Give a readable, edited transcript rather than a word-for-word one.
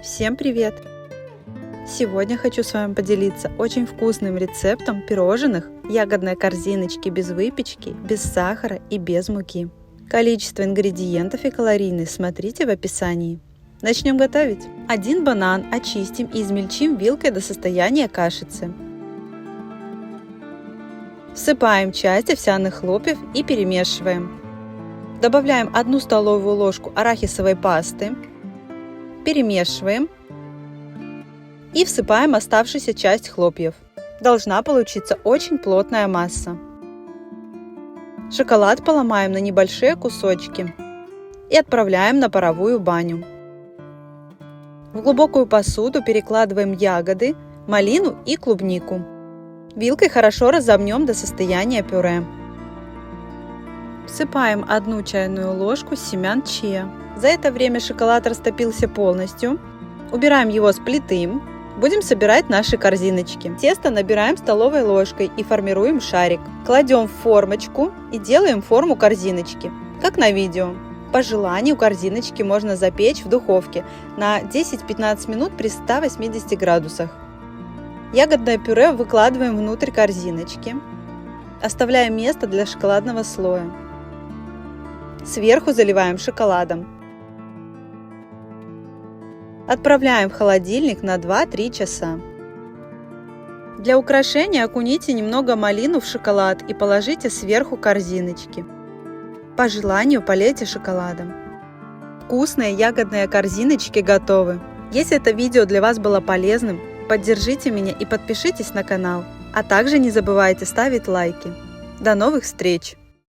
Всем привет! Сегодня хочу с вами поделиться очень вкусным рецептом пирожных ягодной корзиночки без выпечки, без сахара и без муки. Количество ингредиентов и калорийность смотрите в описании. Начнем готовить. 1 банан очистим и измельчим вилкой до состояния кашицы. Всыпаем часть овсяных хлопьев и перемешиваем. Добавляем 1 столовую ложку арахисовой пасты. Перемешиваем и всыпаем оставшуюся часть хлопьев. Должна получиться очень плотная масса. Шоколад поломаем на небольшие кусочки и отправляем на паровую баню. В глубокую посуду перекладываем ягоды, малину и клубнику. Вилкой хорошо разомнем до состояния пюре. Всыпаем 1 чайную ложку семян чиа. За это время шоколад растопился полностью. Убираем его с плиты. Будем собирать наши корзиночки. Тесто набираем столовой ложкой и формируем шарик. Кладем в формочку и делаем форму корзиночки, как на видео. По желанию корзиночки можно запечь в духовке на 10-15 минут при 180 градусах. Ягодное пюре выкладываем внутрь корзиночки. Оставляем место для шоколадного слоя. Сверху заливаем шоколадом. Отправляем в холодильник на 2-3 часа. Для украшения окуните немного малину в шоколад и положите сверху корзиночки. По желанию полейте шоколадом. Вкусные ягодные корзиночки готовы. Если это видео для вас было полезным, поддержите меня и подпишитесь на канал. А также не забывайте ставить лайки. До новых встреч!